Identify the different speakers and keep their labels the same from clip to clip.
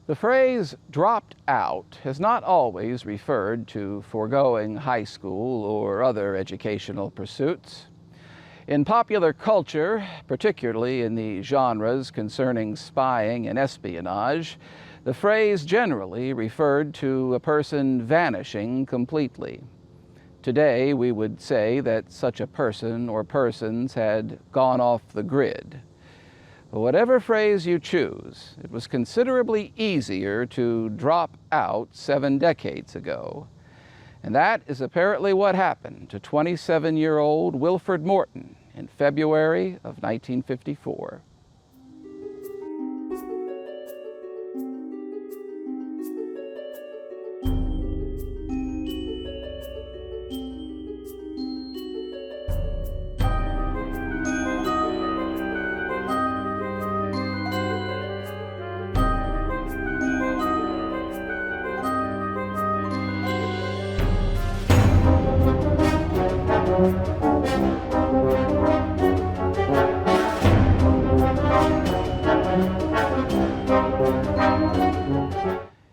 Speaker 1: The phrase dropped out has not always referred to foregoing high school or other educational pursuits. In popular culture, particularly in the genres concerning spying and espionage, the phrase generally referred to a person vanishing completely. Today, we would say that such a person or persons had gone off the grid. But whatever phrase you choose, it was considerably easier to drop out 7 decades ago. And that is apparently what happened to 27-year-old Wilford Morton in February of 1954.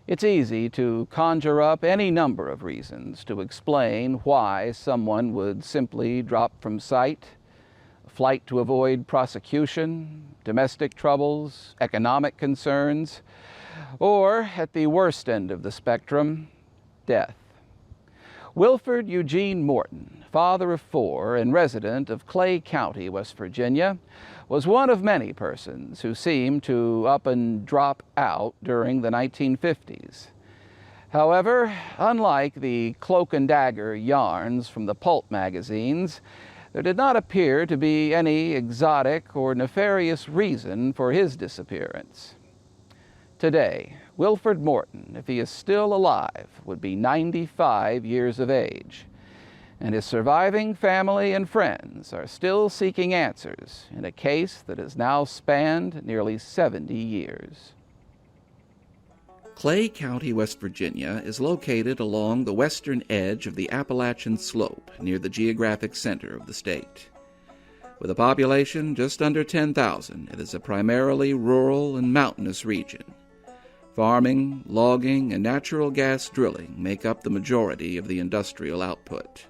Speaker 1: It's easy to conjure up any number of reasons to explain why someone would simply drop from sight: a flight to avoid prosecution, domestic troubles, economic concerns, or, at the worst end of the spectrum, death. Wilford Eugene Morton, father of 4 and resident of Clay County, West Virginia, was one of many persons who seemed to up and drop out during the 1950s. However, unlike the cloak and dagger yarns from the pulp magazines, there did not appear to be any exotic or nefarious reason for his disappearance. Today, Wilford Morton, if he is still alive, would be 95 years of age, and his surviving family and friends are still seeking answers in a case that has now spanned nearly 70 years.
Speaker 2: Clay County, West Virginia is located along the western edge of the Appalachian Slope near the geographic center of the state. With a population just under 10,000, it is a primarily rural and mountainous region. Farming, logging, and natural gas drilling make up the majority of the industrial output.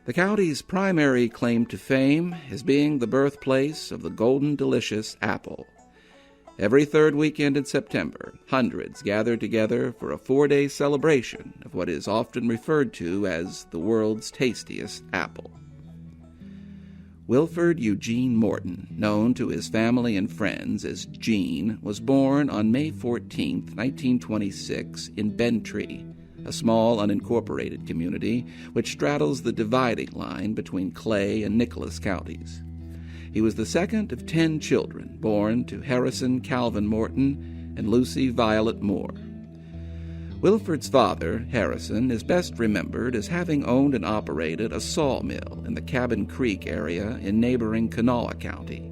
Speaker 2: The county's primary claim to fame is being the birthplace of the golden delicious apple. Every third weekend in September, hundreds gather together for a 4-day celebration of what is often referred to as the world's tastiest apple. Wilford Eugene Morton, known to his family and friends as Gene, was born on May 14, 1926, in Bentry, a small unincorporated community which straddles the dividing line between Clay and Nicholas counties. He was the second of 10 children born to Harrison Calvin Morton and Lucy Violet Moore. Wilford's father, Harrison, is best remembered as having owned and operated a sawmill in the Cabin Creek area in neighboring Kanawha County.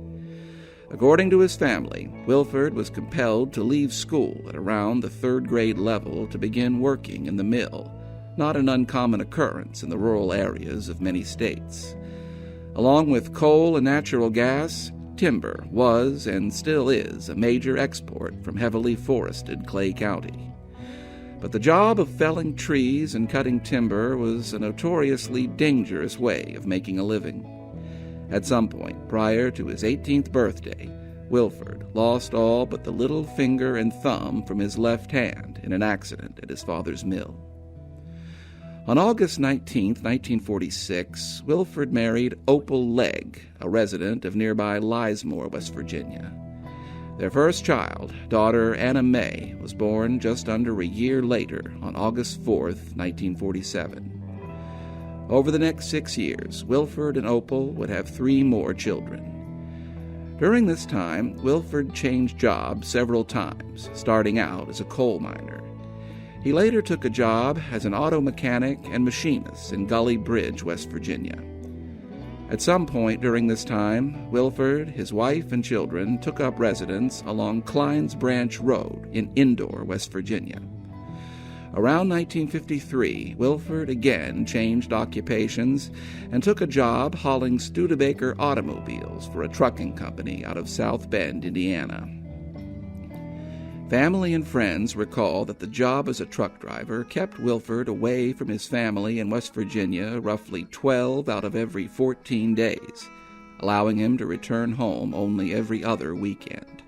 Speaker 2: According to his family, Wilford was compelled to leave school at around the 3rd grade level to begin working in the mill, not an uncommon occurrence in the rural areas of many states. Along with coal and natural gas, timber was and still is a major export from heavily forested Clay County. But the job of felling trees and cutting timber was a notoriously dangerous way of making a living. At some point prior to his 18th birthday, Wilford lost all but the little finger and thumb from his left hand in an accident at his father's mill. On August 19, 1946, Wilford married Opal Legg, a resident of nearby Lismore, West Virginia. Their first child, daughter Anna May, was born just under a year later on August 4, 1947. Over the next 6 years, Wilford and Opal would have 3 more children. During this time, Wilford changed jobs several times, starting out as a coal miner. He later took a job as an auto mechanic and machinist in Gully Bridge, West Virginia. At some point during this time, Wilford, his wife, and children took up residence along Klein's Branch Road in Indore, West Virginia. Around 1953, Wilford again changed occupations and took a job hauling Studebaker automobiles for a trucking company out of South Bend, Indiana. Family and friends recall that the job as a truck driver kept Wilford away from his family in West Virginia roughly 12 out of every 14 days, allowing him to return home only every other weekend.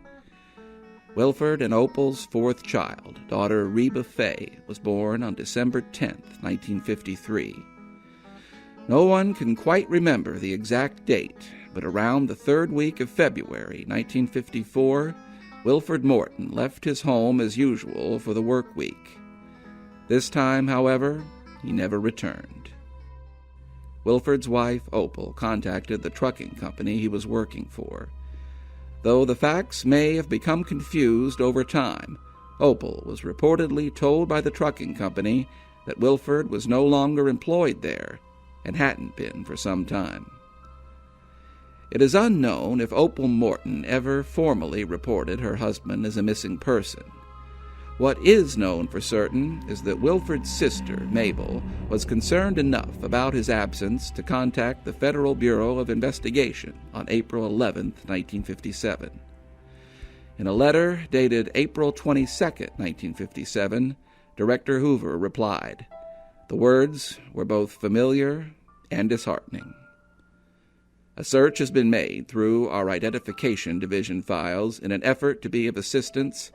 Speaker 2: Wilford and Opal's fourth child, daughter Reba Faye, was born on December 10, 1953. No one can quite remember the exact date, but around the third week of February 1954, Wilford Morton left his home as usual for the work week. This time, however, he never returned. Wilford's wife, Opal, contacted the trucking company he was working for. Though the facts may have become confused over time, Opal was reportedly told by the trucking company that Wilford was no longer employed there and hadn't been for some time. It is unknown if Opal Morton ever formally reported her husband as a missing person. What is known for certain is that Wilford's sister, Mabel, was concerned enough about his absence to contact the Federal Bureau of Investigation on April 11, 1957. In a letter dated April 22, 1957, Director Hoover replied. The words were both familiar and disheartening. A search has been made through our Identification Division files in an effort to be of assistance,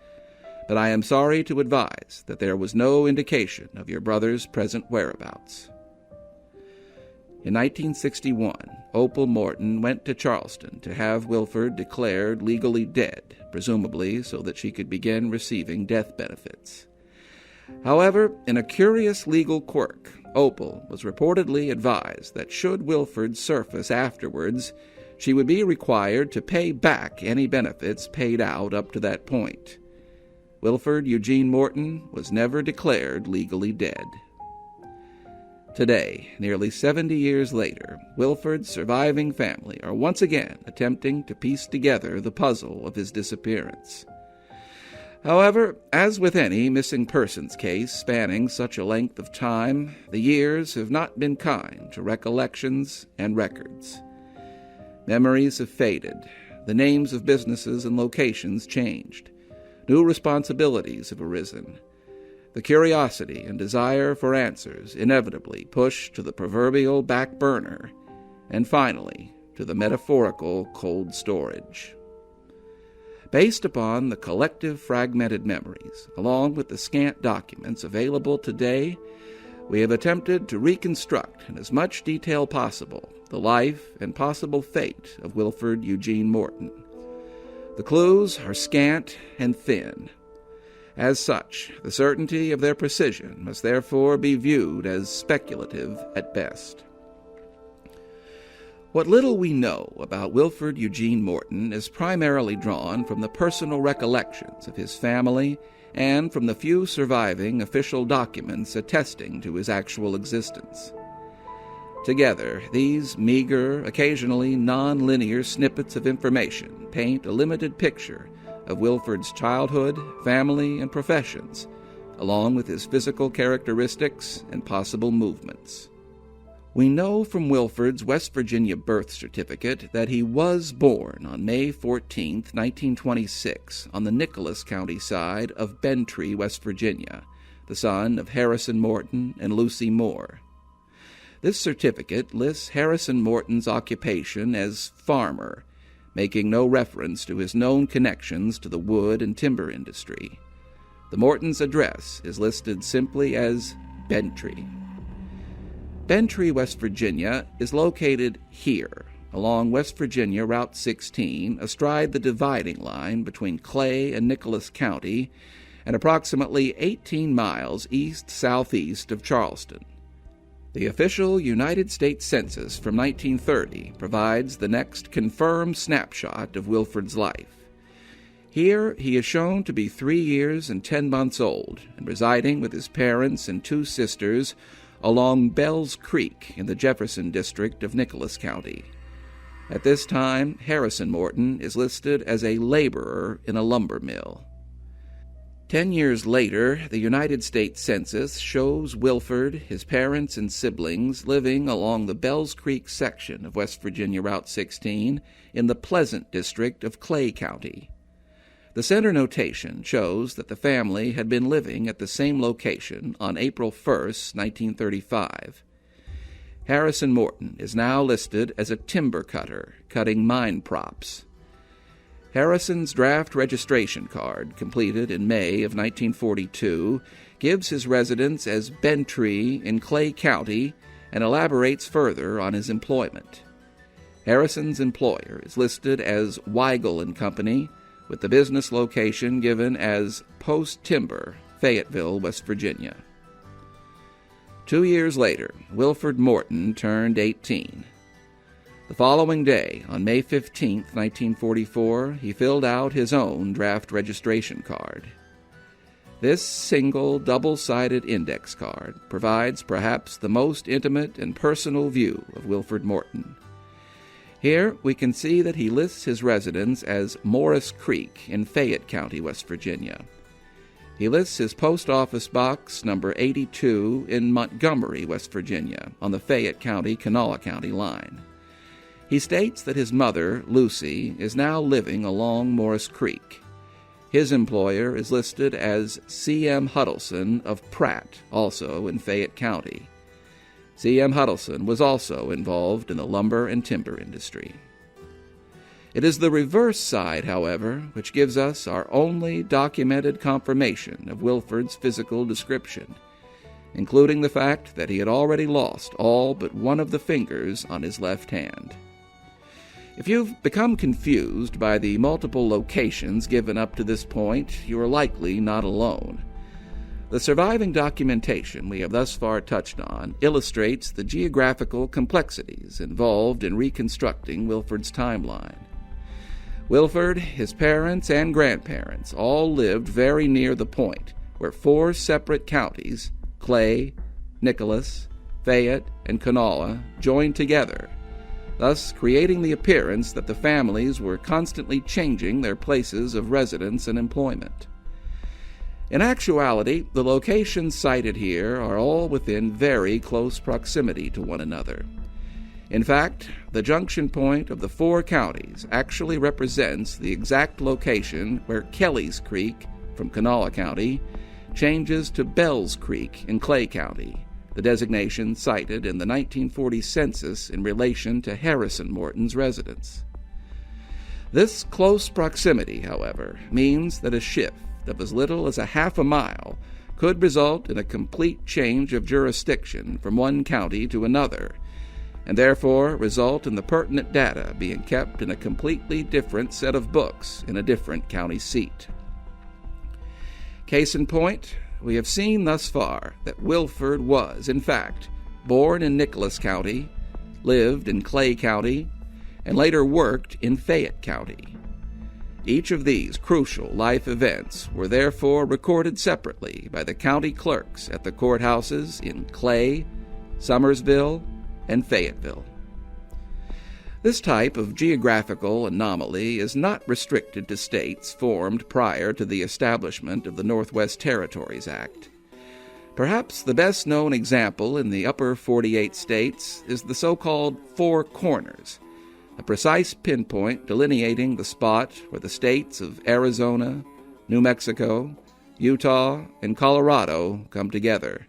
Speaker 2: but I am sorry to advise that there was no indication of your brother's present whereabouts. In 1961, Opal Morton went to Charleston to have Wilford declared legally dead, presumably so that she could begin receiving death benefits. However, in a curious legal quirk, Opal was reportedly advised that should Wilford surface afterwards, she would be required to pay back any benefits paid out up to that point. Wilford Eugene Morton was never declared legally dead. Today, nearly 70 years later, Wilford's surviving family are once again attempting to piece together the puzzle of his disappearance. However, as with any missing persons case spanning such a length of time, the years have not been kind to recollections and records. Memories have faded, the names of businesses and locations changed, new responsibilities have arisen. The curiosity and desire for answers inevitably push to the proverbial back burner, and finally to the metaphorical cold storage. Based upon the collective fragmented memories, along with the scant documents available today, we have attempted to reconstruct in as much detail possible the life and possible fate of Wilford Eugene Morton. The clues are scant and thin. As such, the certainty of their precision must therefore be viewed as speculative at best. What little we know about Wilford Eugene Morton is primarily drawn from the personal recollections of his family and from the few surviving official documents attesting to his actual existence. Together, these meager, occasionally non-linear snippets of information paint a limited picture of Wilford's childhood, family, and professions, along with his physical characteristics and possible movements. We know from Wilford's West Virginia birth certificate that he was born on May 14, 1926, on the Nicholas County side of Bentry, West Virginia, the son of Harrison Morton and Lucy Moore. This certificate lists Harrison Morton's occupation as farmer, making no reference to his known connections to the wood and timber industry. The Morton's address is listed simply as Bentry. Bentry, West Virginia, is located here, along West Virginia Route 16, astride the dividing line between Clay and Nicholas County, and approximately 18 miles east-southeast of Charleston. The official United States Census from 1930 provides the next confirmed snapshot of Wilford's life. Here he is shown to be 3 years and 10 months old and residing with his parents and 2 sisters along Bell's Creek in the Jefferson District of Nicholas County. At this time, Harrison Morton is listed as a laborer in a lumber mill. 10 years later, the United States Census shows Wilford, his parents, and siblings living along the Bells Creek section of West Virginia Route 16 in the Pleasant District of Clay County. The center notation shows that the family had been living at the same location on April 1st, 1935. Harrison Morton is now listed as a timber cutter, cutting mine props. Harrison's draft registration card, completed in May of 1942, gives his residence as Bentry in Clay County and elaborates further on his employment. Harrison's employer is listed as Weigel and Company, with the business location given as Post Timber, Fayetteville, West Virginia. 2 years later, Wilford Morton turned 18. The following day, on May 15, 1944, he filled out his own draft registration card. This single, double-sided index card provides perhaps the most intimate and personal view of Wilford Morton. Here we can see that he lists his residence as Morris Creek in Fayette County, West Virginia. He lists his post office box number 82 in Montgomery, West Virginia, on the Fayette County-Kanawha County line. He states that his mother, Lucy, is now living along Morris Creek. His employer is listed as C.M. Huddleston of Pratt, also in Fayette County. C.M. Huddleston was also involved in the lumber and timber industry. It is the reverse side, however, which gives us our only documented confirmation of Wilford's physical description, including the fact that he had already lost all but one of the fingers on his left hand. If you've become confused by the multiple locations given up to this point, you are likely not alone. The surviving documentation we have thus far touched on illustrates the geographical complexities involved in reconstructing Wilford's timeline. Wilford, his parents, and grandparents all lived very near the point where 4 separate counties, Clay, Nicholas, Fayette, and Kanawha, joined together, thus creating the appearance that the families were constantly changing their places of residence and employment. In actuality, the locations cited here are all within very close proximity to one another. In fact, the junction point of the 4 counties actually represents the exact location where Kelly's Creek, from Kanawha County, changes to Bell's Creek in Clay County, the designation cited in the 1940 census in relation to Harrison Morton's residence. This close proximity, however, means that a shift of as little as a half a mile could result in a complete change of jurisdiction from one county to another, and therefore result in the pertinent data being kept in a completely different set of books in a different county seat. Case in point, we have seen thus far that Wilford was, in fact, born in Nicholas County, lived in Clay County, and later worked in Fayette County. Each of these crucial life events were therefore recorded separately by the county clerks at the courthouses in Clay, Summersville, and Fayetteville. This type of geographical anomaly is not restricted to states formed prior to the establishment of the Northwest Territories Act. Perhaps the best-known example in the upper 48 states is the so-called Four Corners, a precise pinpoint delineating the spot where the states of Arizona, New Mexico, Utah, and Colorado come together.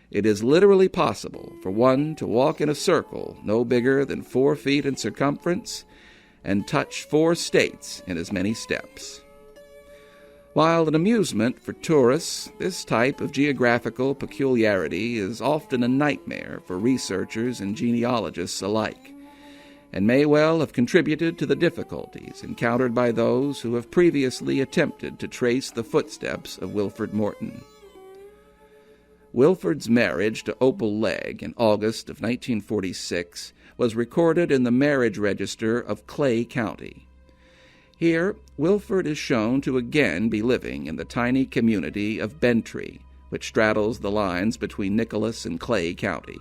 Speaker 2: It is literally possible for one to walk in a circle no bigger than 4 feet in circumference and touch 4 states in as many steps. While an amusement for tourists, this type of geographical peculiarity is often a nightmare for researchers and genealogists alike, and may well have contributed to the difficulties encountered by those who have previously attempted to trace the footsteps of Wilford Morton. Wilford's marriage to Opal Legg in August of 1946 was recorded in the marriage register of Clay County. Here, Wilford is shown to again be living in the tiny community of Bentry, which straddles the lines between Nicholas and Clay County.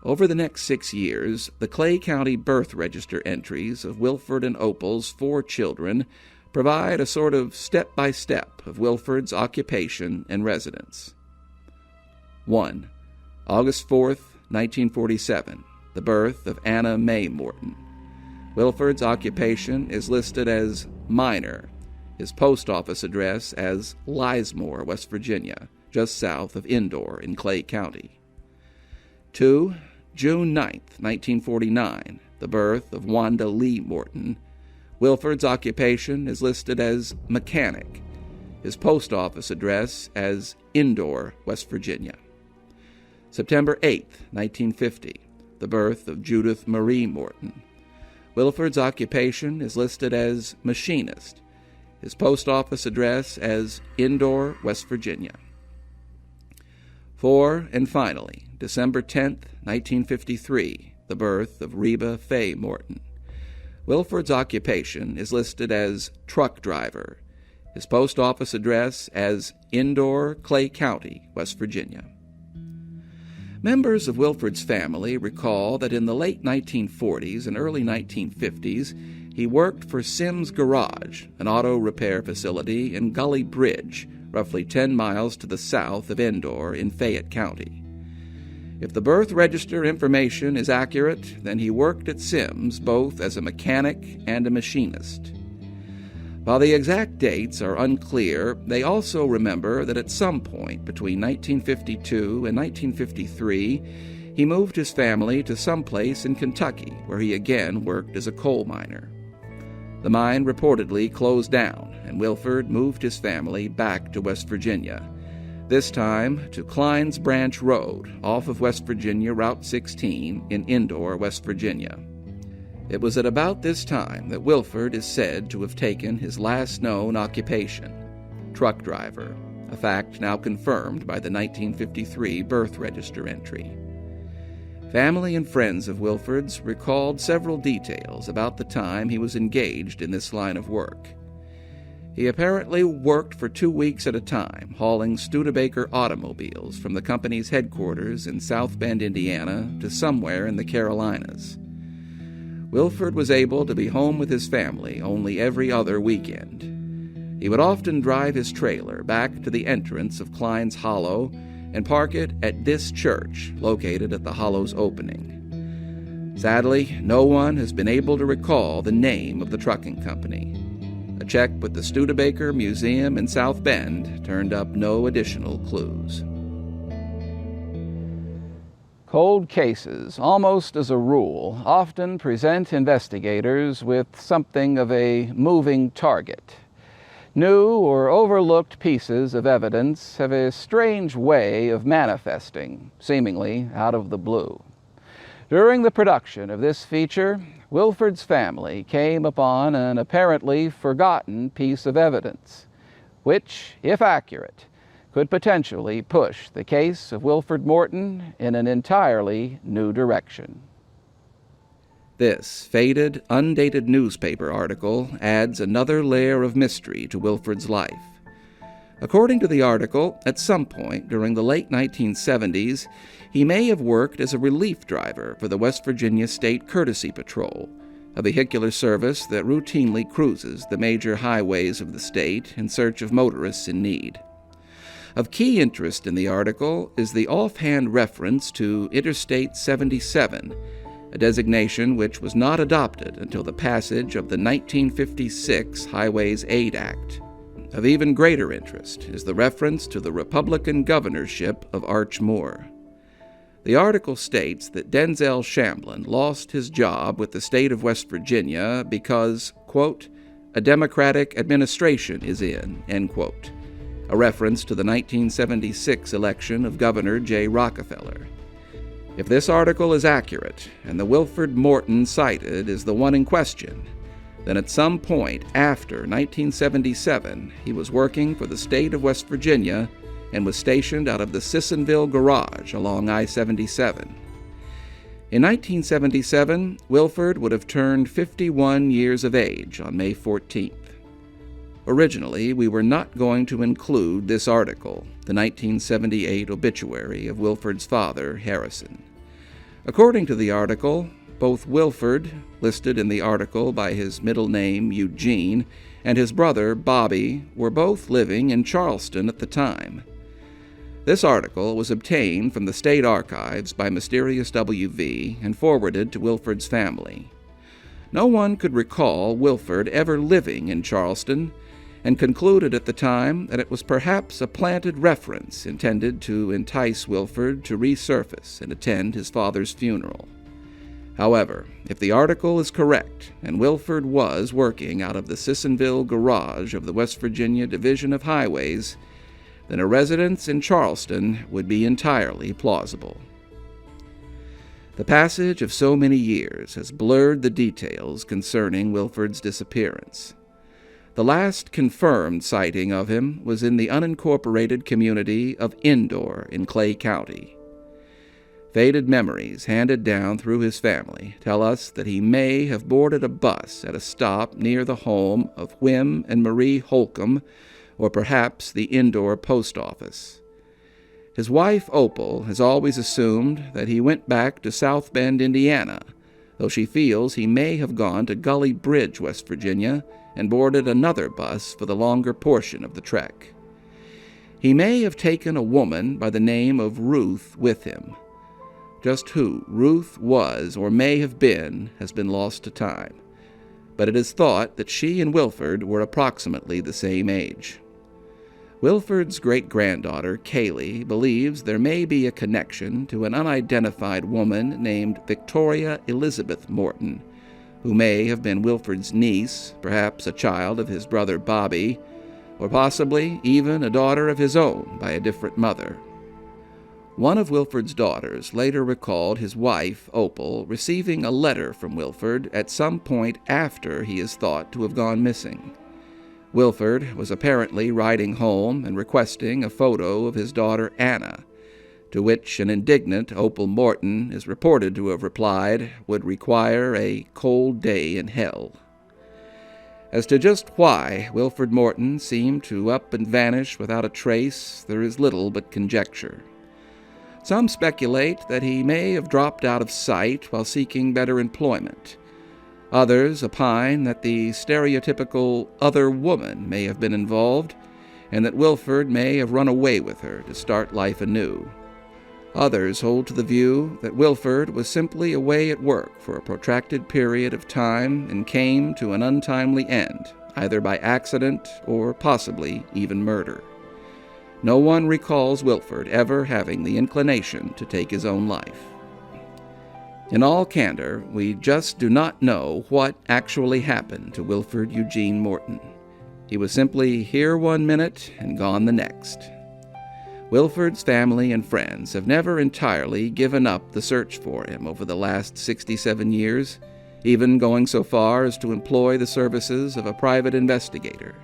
Speaker 2: Over the next 6 years, the Clay County birth register entries of Wilford and Opal's 4 children provide a sort of step-by-step of Wilford's occupation and residence. 1. August 4th, 1947, the birth of Anna May Morton. Wilford's occupation is listed as minor. his post office address as Lismore, West Virginia, just south of Indore in Clay County. 2. June 9, 1949, the birth of Wanda Lee Morton. Wilford's occupation is listed as mechanic, his post office address as Indore, West Virginia. September 8, 1950, the birth of Judith Marie Morton. Wilford's occupation is listed as machinist, his post office address as Indore, West Virginia. 4. And finally, December 10, 1953, the birth of Reba Faye Morton. Wilford's occupation is listed as truck driver, his post office address as Indore, Clay County, West Virginia. Members of Wilford's family recall that in the late 1940s and early 1950s, he worked for Sims Garage, an auto repair facility in Gully Bridge, roughly 10 miles to the south of Indore in Fayette County. If the birth register information is accurate, then he worked at Sims both as a mechanic and a machinist. While the exact dates are unclear, they also remember that at some point between 1952 and 1953, he moved his family to some place in Kentucky where he again worked as a coal miner. The mine reportedly closed down, and Wilford moved his family back to West Virginia, this time to Klein's Branch Road off of West Virginia Route 16 in Indore, West Virginia. It was at about this time that Wilford is said to have taken his last known occupation, truck driver, a fact now confirmed by the 1953 birth register entry. Family and friends of Wilford's recalled several details about the time he was engaged in this line of work. He apparently worked for 2 weeks at a time, hauling Studebaker automobiles from the company's headquarters in South Bend, Indiana, to somewhere in the Carolinas. Wilford was able to be home with his family only every other weekend. He would often drive his trailer back to the entrance of Klein's Hollow and park it at this church located at the hollow's opening. Sadly, no one has been able to recall the name of the trucking company. A check with the Studebaker Museum in South Bend turned up no additional clues.
Speaker 1: Cold cases, almost as a rule, often present investigators with something of a moving target. New or overlooked pieces of evidence have a strange way of manifesting, seemingly out of the blue. During the production of this feature, Wilford's family came upon an apparently forgotten piece of evidence, which, if accurate, could potentially push the case of Wilford Morton in an entirely new direction.
Speaker 2: This faded, undated newspaper article adds another layer of mystery to Wilford's life. According to the article, at some point during the late 1970s, he may have worked as a relief driver for the West Virginia State Courtesy Patrol, a vehicular service that routinely cruises the major highways of the state in search of motorists in need. Of key interest in the article is the offhand reference to Interstate 77, a designation which was not adopted until the passage of the 1956 Highways Aid Act. Of even greater interest is the reference to the Republican governorship of Arch Moor. The article states that Denzel Shamblin lost his job with the state of West Virginia because, quote, a Democratic administration is in, end quote, a reference to the 1976 election of Governor J. Rockefeller. If this article is accurate, and the Wilford Morton cited is the one in question, then at some point after 1977, he was working for the state of West Virginia and was stationed out of the Sissonville Garage along I-77. In 1977, Wilford would have turned 51 years of age on May 14th. Originally, we were not going to include this article, the 1978 obituary of Wilford's father, Harrison. According to the article, both Wilford, listed in the article by his middle name Eugene, and his brother Bobby were both living in Charleston at the time. This article was obtained from the state archives by Mysterious W.V. and forwarded to Wilford's family. No one could recall Wilford ever living in Charleston, and concluded at the time that it was perhaps a planted reference intended to entice Wilford to resurface and attend his father's funeral. However, if the article is correct, and Wilford was working out of the Sissonville garage of the West Virginia Division of Highways, then a residence in Charleston would be entirely plausible. The passage of so many years has blurred the details concerning Wilford's disappearance. The last confirmed sighting of him was in the unincorporated community of Indore in Clay County. Faded memories handed down through his family tell us that he may have boarded a bus at a stop near the home of Whim and Marie Holcomb, or perhaps the Indore post office. His wife, Opal, has always assumed that he went back to South Bend, Indiana, though she feels he may have gone to Gully Bridge, West Virginia, and boarded another bus for the longer portion of the trek. He may have taken a woman by the name of Ruth with him. Just who Ruth was or may have been has been lost to time, but it is thought that she and Wilford were approximately the same age. Wilford's great-granddaughter, Kaylee, believes there may be a connection to an unidentified woman named Victoria Elizabeth Morton, who may have been Wilford's niece, perhaps a child of his brother Bobby, or possibly even a daughter of his own by a different mother. One of Wilford's daughters later recalled his wife, Opal, receiving a letter from Wilford at some point after he is thought to have gone missing. Wilford was apparently riding home and requesting a photo of his daughter Anna, to which an indignant Opal Morton is reported to have replied would require a cold day in hell. As to just why Wilford Morton seemed to up and vanish without a trace, there is little but conjecture. Some speculate that he may have dropped out of sight while seeking better employment. Others opine that the stereotypical other woman may have been involved, and that Wilford may have run away with her to start life anew. Others hold to the view that Wilford was simply away at work for a protracted period of time and came to an untimely end, either by accident or possibly even murder. No one recalls Wilford ever having the inclination to take his own life. In all candor, we just do not know what actually happened to Wilford Eugene Morton. He was simply here one minute and gone the next. Wilford's family and friends have never entirely given up the search for him over the last 67 years, even going so far as to employ the services of a private investigator.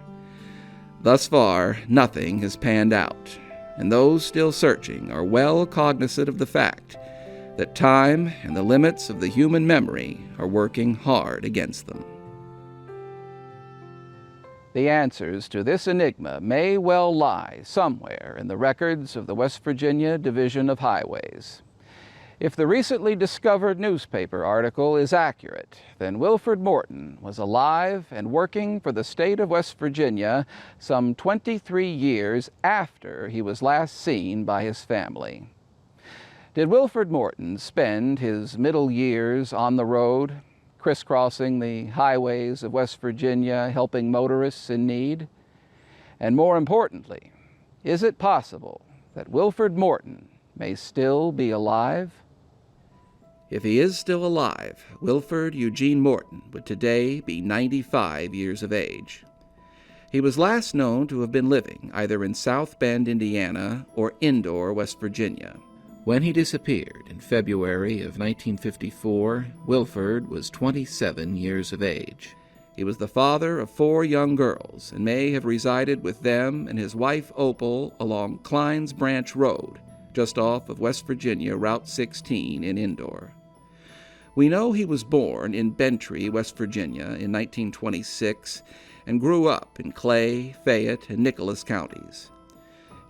Speaker 2: Thus far, nothing has panned out, and those still searching are well cognizant of the fact that time and the limits of the human memory are working hard against them.
Speaker 1: The answers to this enigma may well lie somewhere in the records of the West Virginia Division of Highways. If the recently discovered newspaper article is accurate, then Wilford Morton was alive and working for the state of West Virginia some 23 years after he was last seen by his family. Did Wilford Morton spend his middle years on the road, crisscrossing the highways of West Virginia, helping motorists in need? And more importantly, is it possible that Wilford Morton may still be alive?
Speaker 2: If he is still alive, Wilford Eugene Morton would today be 95 years of age. He was last known to have been living either in South Bend, Indiana, or Indore, West Virginia. When he disappeared in February of 1954, Wilford was 27 years of age. He was the father of 4 young girls and may have resided with them and his wife Opal along Klein's Branch Road, just off of West Virginia Route 16 in Indore. We know he was born in Bentry, West Virginia in 1926 and grew up in Clay, Fayette, and Nicholas counties.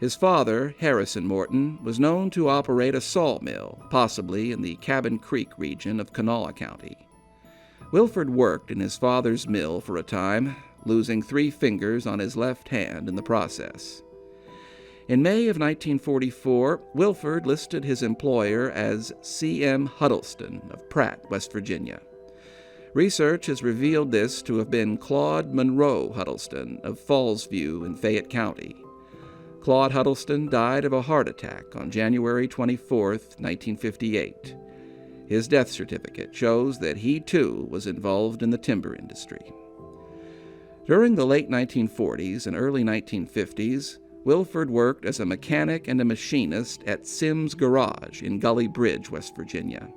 Speaker 2: His father, Harrison Morton, was known to operate a sawmill, possibly in the Cabin Creek region of Kanawha County. Wilford worked in his father's mill for a time, losing 3 fingers on his left hand in the process. In May of 1944, Wilford listed his employer as C.M. Huddleston of Pratt, West Virginia. Research has revealed this to have been Claude Monroe Huddleston of Fallsview in Fayette County. Claude Huddleston died of a heart attack on January 24, 1958. His death certificate shows that he, too, was involved in the timber industry. During the late 1940s and early 1950s, Wilford worked as a mechanic and a machinist at Sims Garage in Gully Bridge, West Virginia.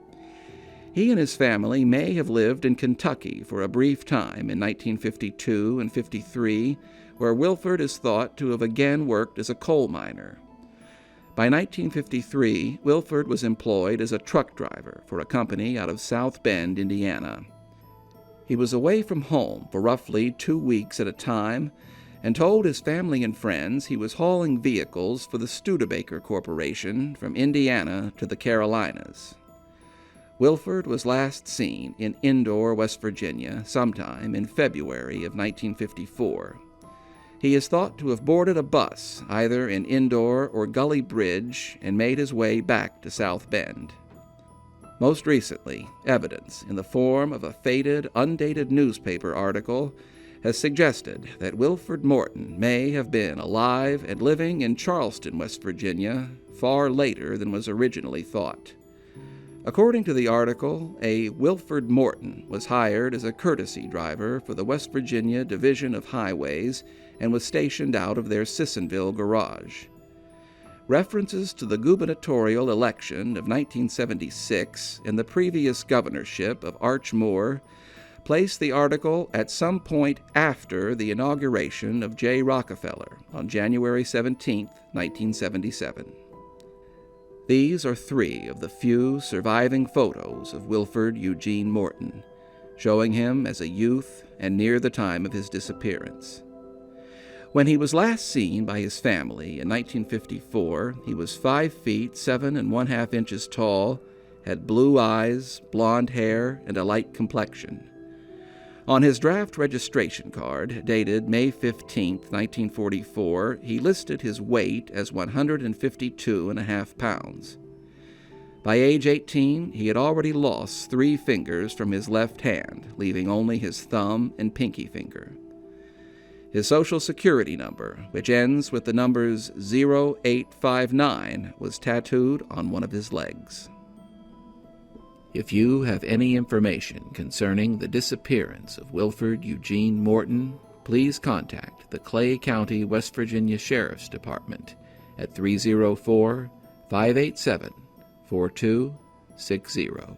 Speaker 2: He and his family may have lived in Kentucky for a brief time in 1952 and 53, where Wilford is thought to have again worked as a coal miner. By 1953, Wilford was employed as a truck driver for a company out of South Bend, Indiana. He was away from home for roughly 2 weeks at a time and told his family and friends he was hauling vehicles for the Studebaker Corporation from Indiana to the Carolinas. Wilford was last seen in Indore, West Virginia, sometime in February of 1954. He is thought to have boarded a bus either in Indore or Gully Bridge and made his way back to South Bend. Most recently, evidence in the form of a faded, undated newspaper article has suggested that Wilford Morton may have been alive and living in Charleston, West Virginia, far later than was originally thought. According to the article, a Wilford Morton was hired as a courtesy driver for the West Virginia Division of Highways and was stationed out of their Sissonville garage. References to the gubernatorial election of 1976 and the previous governorship of Arch Moore place the article at some point after the inauguration of J. Rockefeller on January 17, 1977. These are 3 of the few surviving photos of Wilford Eugene Morton, showing him as a youth and near the time of his disappearance. When he was last seen by his family in 1954, he was 5 feet 7 1/2 inches tall, had blue eyes, blonde hair, and a light complexion. On his draft registration card, dated May 15, 1944, he listed his weight as 152.5 pounds. By age 18, he had already lost 3 fingers from his left hand, leaving only his thumb and pinky finger. His Social Security number, which ends with the numbers 0859, was tattooed on one of his legs. If you have any information concerning the disappearance of Wilford Eugene Morton, please contact the Clay County, West Virginia Sheriff's Department at 304-587-4260.